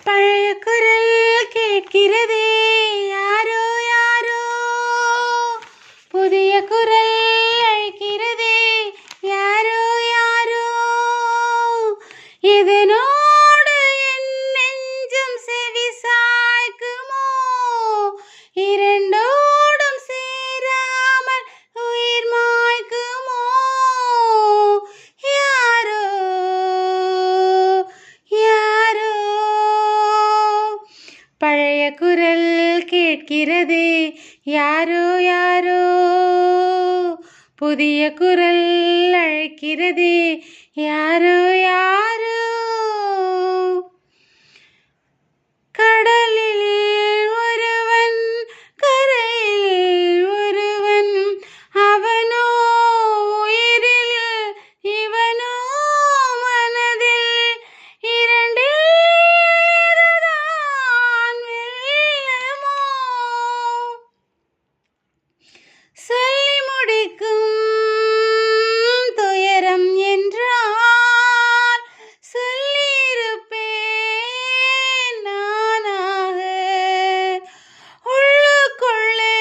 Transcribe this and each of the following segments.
பழைய குரல் கேட்கிறதே, யாரோ யாரோ புதிய குரல் அழைக்கிறதே, யாரோ யாரோ இதனோடு என் நெஞ்சம் செவி சாய்க்குமோ, இரண்டோடும் சேராமல் உயிர் மாய்க்குமோ, யாரோ யாரோ பழைய குரல் கேட்கிறதே, யாரோ யாரோ புதிய குரல் அழைக்கிறதே, யாரோ யாரோ கடலில் ஒருவன் கரையில் ஒருவன், அவனோ உயிரில் இவனோ மனதில், இரண்டில் எதுதான் வெல்லமோ, சொல்லி முடிக்கும் துயரம் என்றால் சொல்லியிருப்பேன் நானாக, உள்ளுக்குள்ளே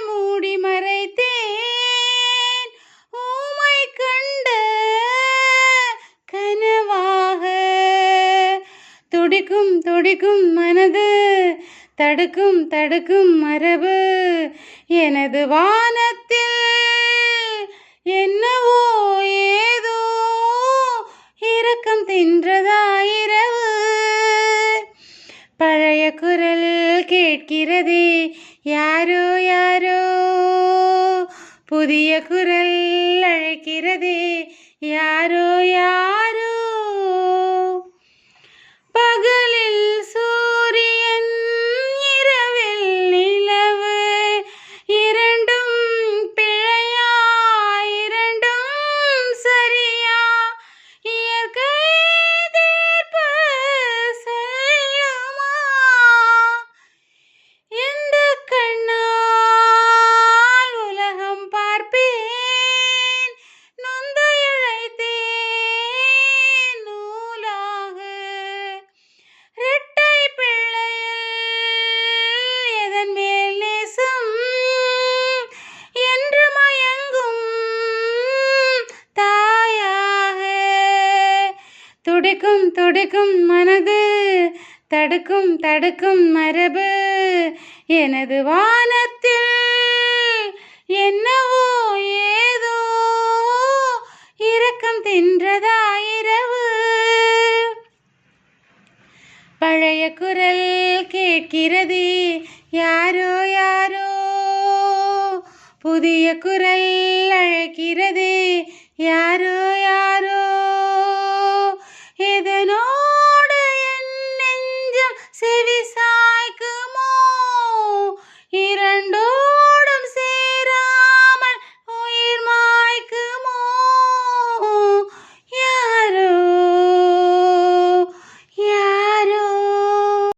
மூடி மறைத்தேன் ஊமை கண்ட கனவாக, துடிக்கும் துடிக்கும் மனது தடுக்கும் தடுக்கும் மரபு, எனது வானத்தில் என்னவோ ஏதோ இரக்கம் தின்றதா இரவு, பழைய குரல் கேட்கிறதே, யாரோ யாரோ புதிய குரல் அழைக்கிறதே, யாரோ யாரோ பகலில் சூரியன் இரவில் நிலவு, இரண்டும் பிழையா இரண்டும் சரியா, இயற்கை தீர்ப்பு சொல்லுமா, எந்த கண்ணால் உலகம் பார்ப்பேன், நொந்து இழைத்தேன் நூலாக, இரட்டை பிள்ளையில் எதன் மேல் நேசம் என்று மயங்கும் தாயாக, துடிக்கும் துடிக்கும் மனது தடுக்கும் தடுக்கும் மரபு, எனது வானத்தில் என்னவோ ஏதோ இரக்கம் தின்றதா இரவு, பழைய குரல் கேட்கிறதே, யாரோ யாரோ புதிய குரல் அழைக்கிறதே, யாரோ